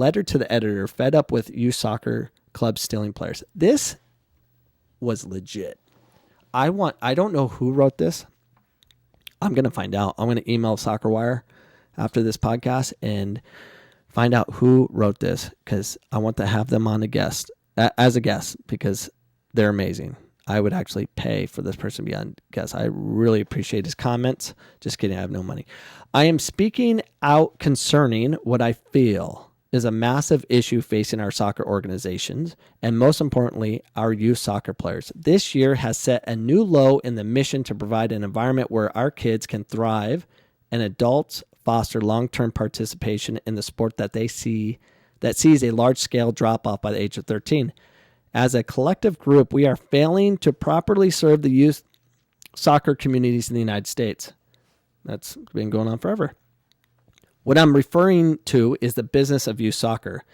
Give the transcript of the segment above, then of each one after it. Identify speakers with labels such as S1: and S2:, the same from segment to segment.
S1: Letter to the editor, fed up with youth soccer clubs stealing players. This was legit. I don't know who wrote this. I'm going to find out. I'm going to email Soccer Wire after this podcast and find out who wrote this, because I want to have them on as a guest, because they're amazing. I would actually pay for this person to be on guest. I really appreciate his comments. Just kidding, I have no money. I am speaking out concerning what I feel is a massive issue facing our soccer organizations, and most importantly, our youth soccer players. This year has set a new low in the mission to provide an environment where our kids can thrive and adults foster long-term participation in the sport that sees a large-scale drop-off by the age of 13. As a collective group, we are failing to properly serve the youth soccer communities in the United States. That's been going on forever. What I'm referring to is the business of youth soccer,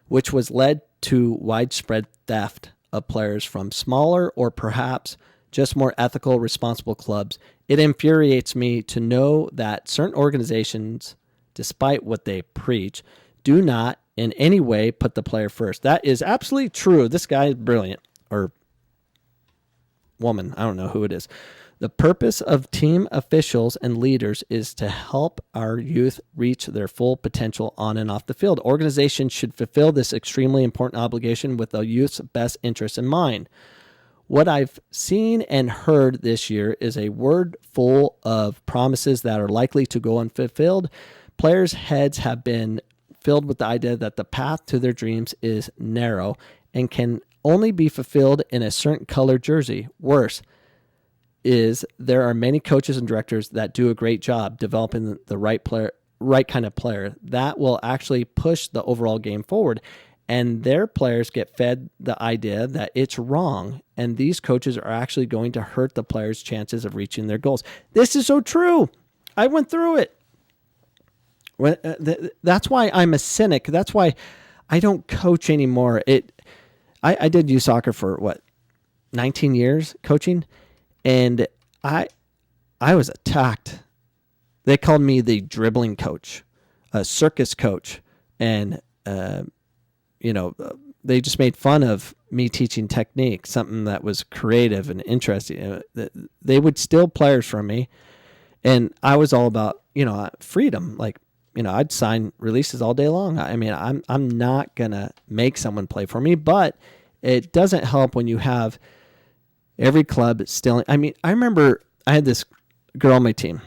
S1: which was led to widespread theft of players from smaller or perhaps just more ethical, responsible clubs. It infuriates me to know that certain organizations, despite what they preach, do not in any way put the player first. That is absolutely true. This guy is brilliant, or woman, I don't know who it is. The purpose of team officials and leaders is to help our youth reach their full potential on and off the field. Organizations should fulfill this extremely important obligation with the youth's best interests in mind. What I've seen and heard this year is a word full of promises that are likely to go unfulfilled. Players' heads have been filled with the idea that the path to their dreams is narrow and can only be fulfilled in a certain colored jersey. Worse is there are many coaches and directors that do a great job developing the right kind of player that will actually push the overall game forward. And their players get fed the idea that it's wrong, and these coaches are actually going to hurt the players' chances of reaching their goals. This is so true. I went through it. That's why I'm a cynic. That's why I don't coach anymore. I did youth soccer for 19 years coaching, and I was attacked. They called me the dribbling coach, a circus coach, and they just made fun of me teaching technique, something that was creative and interesting. They would steal players from me, and I was all about, freedom. I'd sign releases all day long. I mean, I'm not going to make someone play for me, but it doesn't help when you have every club stealing. I mean, I remember I had this girl on my team.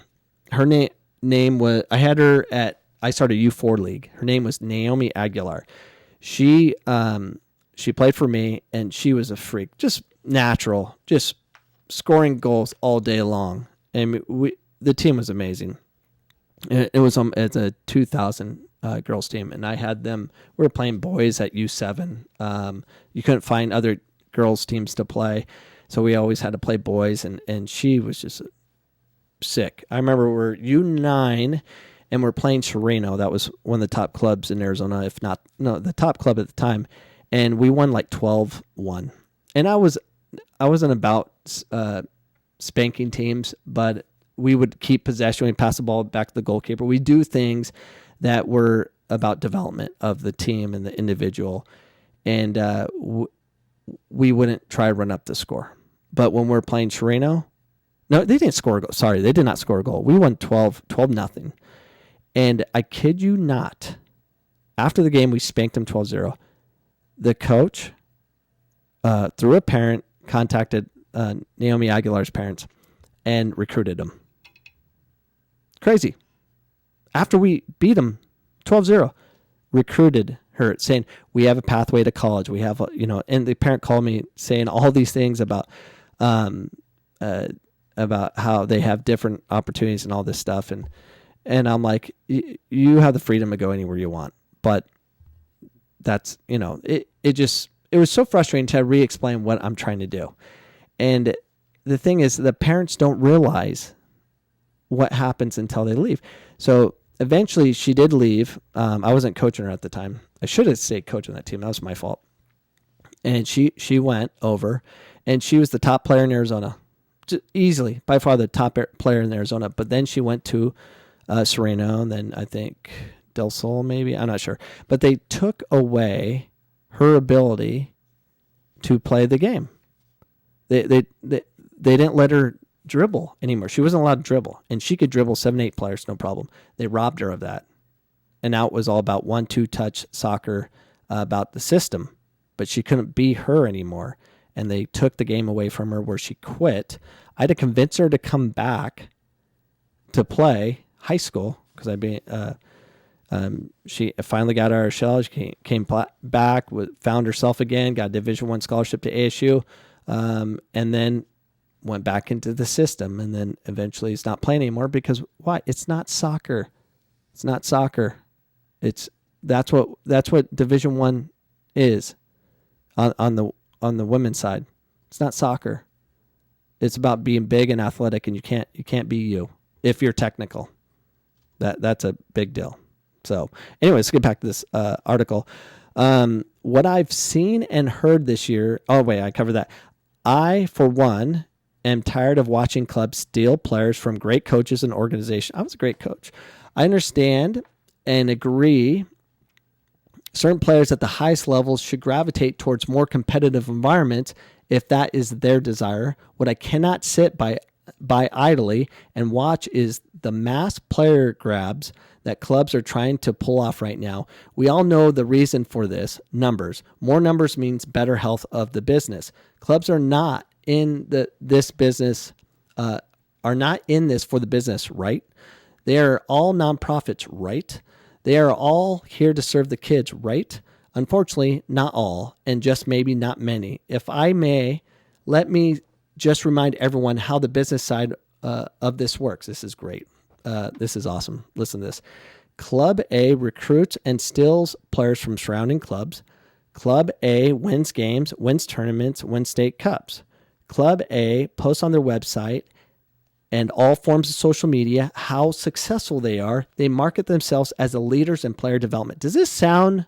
S1: Her name was, I started U4 league. Her name was Naomi Aguilar. She played for me, and she was a freak, just natural, just scoring goals all day long. And the team was amazing. It was it's a 2000 girls team, and I had them. We were playing boys at U7. You couldn't find other girls teams to play, so we always had to play boys. And she was just sick. I remember we're U9. And we're playing Sereno. That was one of the top clubs in Arizona, if not, no, the top club at the time. And we won 12-1. And I wasn't about spanking teams, but we would keep possession. We'd pass the ball back to the goalkeeper. We do things that were about development of the team and the individual. And we wouldn't try to run up the score. But when we're playing Sereno, no, they didn't score a goal. Sorry, they did not score a goal. We won 12-0. And I kid you not, after the game, we spanked them 12-0. The coach, through a parent, contacted Naomi Aguilar's parents and recruited them. Crazy. After we beat them 12-0, recruited her, saying, we have a pathway to college. We have, and the parent called me saying all these things about how they have different opportunities and all this stuff. And I'm like, you have the freedom to go anywhere you want. But that's, it was so frustrating to re-explain what I'm trying to do. And the thing is, the parents don't realize what happens until they leave. So eventually she did leave. I wasn't coaching her at the time. I should have stayed coaching that team. That was my fault. And she went over, and she was the top player in Arizona. Just easily, by far the top player in Arizona. But then she went to Sereno, and then I think Del Sol, maybe. I'm not sure. But they took away her ability to play the game. They didn't let her dribble anymore. She wasn't allowed to dribble, and she could dribble 7-8 players, no problem. They robbed her of that. And now it was all about 1-2 touch soccer, about the system. But she couldn't be her anymore. And they took the game away from her where she quit. I had to convince her to come back to play high school because she finally got out of her shell. She came back, found herself again, got a Division I scholarship to ASU, and then went back into the system. And then eventually is not playing anymore because why? It's not soccer. It's not soccer. That's what Division I is on the women's side. It's not soccer. It's about being big and athletic, and you can't be you if you're technical. That's a big deal. So anyway, let's get back to this article. What I've seen and heard this year. Oh wait, I covered that. I, for one, am tired of watching clubs steal players from great coaches and organizations. I was a great coach. I understand and agree certain players at the highest levels should gravitate towards more competitive environments if that is their desire. What I cannot sit by idly and watch is the mass player grabs that clubs are trying to pull off right now. We all know the reason for this: numbers. More numbers means better health of the business. Clubs are not in this business, are not in this for the business, right? They are all nonprofits, right? They are all here to serve the kids, right? Unfortunately, not all, and just maybe not many. If I may, let me just remind everyone how the business side of this works. This is great. This is awesome. Listen to this. Club A recruits and steals players from surrounding clubs. Club A wins games, wins tournaments, wins state cups. Club A posts on their website and all forms of social media how successful they are. They market themselves as the leaders in player development. Does this sound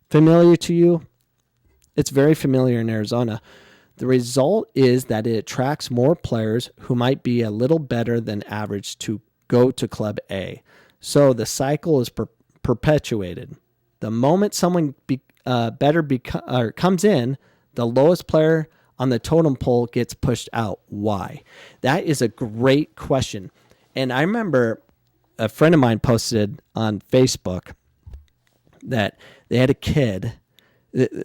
S1: familiar to you? It's very familiar in Arizona. The result is that it attracts more players who might be a little better than average to go to Club A. So the cycle is perpetuated. The moment someone comes in, the lowest player on the totem pole gets pushed out. Why? That is a great question. And I remember a friend of mine posted on Facebook that they had a kid.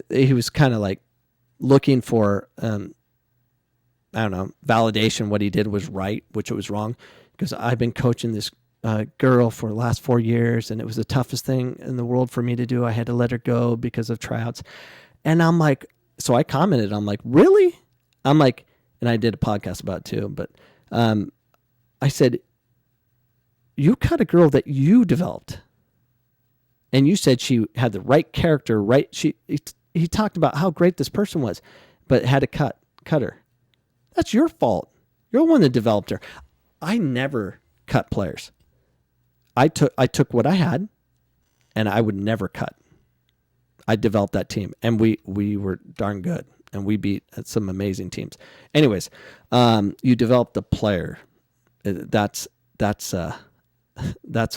S1: He was kind of like looking for, validation. What he did was right, which it was wrong. Because I've been coaching this girl for the last 4 years, and it was the toughest thing in the world for me to do. I had to let her go because of tryouts. And I'm like, so I commented, I'm like, really? I'm like, and I did a podcast about it too, but I said, you cut a girl that you developed. And you said she had the right character, right? He talked about how great this person was, but had to cut her. That's your fault. You're the one that developed her. I never cut players. I took what I had, and I would never cut. I developed that team, and we were darn good, and we beat some amazing teams. Anyways, you develop the player. That's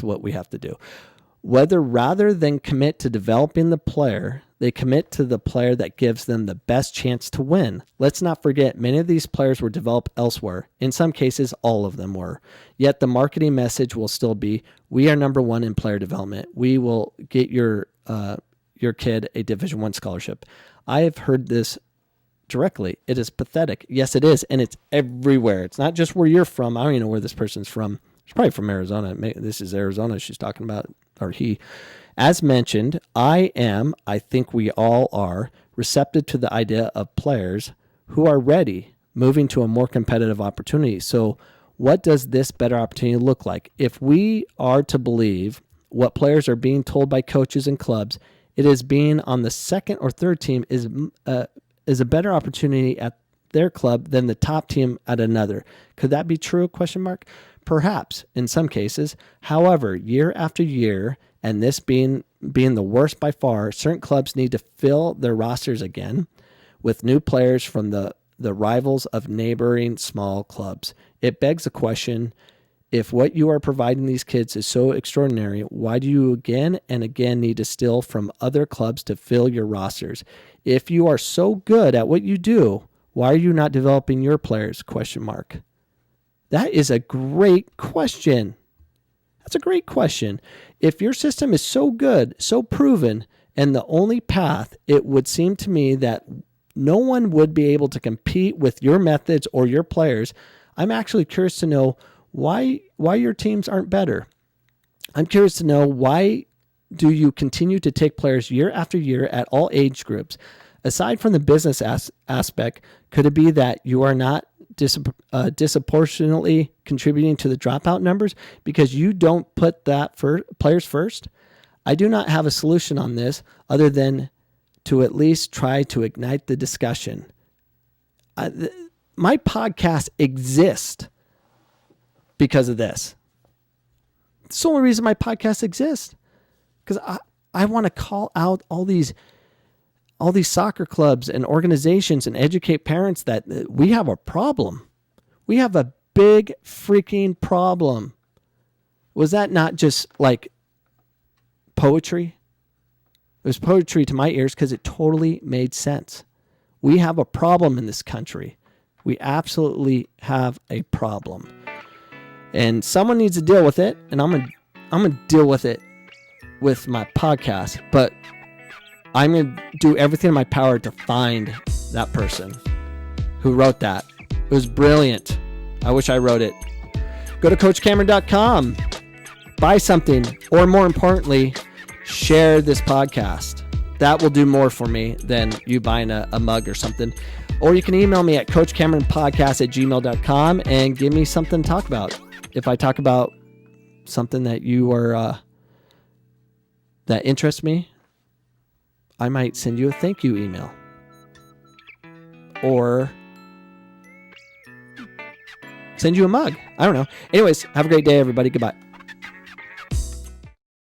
S1: what we have to do. Whether rather than commit to developing the player, they commit to the player that gives them the best chance to win. Let's not forget, many of these players were developed elsewhere. In some cases, all of them were. Yet the marketing message will still be, we are number one in player development. We will get your kid a Division I scholarship. I have heard this directly. It is pathetic. Yes, it is. And it's everywhere. It's not just where you're from. I don't even know where this person's from. She's probably from Arizona. This is Arizona she's talking about, or he. As mentioned, I think we all are, receptive to the idea of players who are ready, moving to a more competitive opportunity. So what does this better opportunity look like? If we are to believe what players are being told by coaches and clubs, it is being on the second or third team is a better opportunity at their club than the top team at another. Could that be true? ? Perhaps in some cases. However, year after year, and this being the worst by far, certain clubs need to fill their rosters again with new players from the rivals of neighboring small clubs. It begs the question, If what you are providing these kids is so extraordinary, why do you again and again need to steal from other clubs to fill your rosters? If you are so good at what you do, why are you not developing your players? ? That is a great question. That's a great question. If your system is so good, so proven, and the only path, it would seem to me that no one would be able to compete with your methods or your players. I'm actually curious to know why your teams aren't better. I'm curious to know, why do you continue to take players year after year at all age groups? Aside from the business aspect, could it be that you are not disproportionately contributing to the dropout numbers because you don't put that players first? I do not have a solution on this other than to at least try to ignite the discussion. My podcast exists because of this. It's the only reason my podcast exists, because I want to call out all these soccer clubs and organizations and educate parents that we have a problem. We have a big freaking problem. Was that not just like poetry? It was poetry to my ears because it totally made sense. We have a problem in this country. We absolutely have a problem. And someone needs to deal with it, and I'm gonna deal with it with my podcast, but I'm going to do everything in my power to find that person who wrote that. It was brilliant. I wish I wrote it. Go to CoachCameron.com, buy something, or more importantly, share this podcast. That will do more for me than you buying a mug or something. Or you can email me at CoachCameronPodcast@gmail.com and give me something to talk about. If I talk about something that you are that interests me, I might send you a thank you email. Or send you a mug. I don't know. Anyways, have a great day, everybody. Goodbye.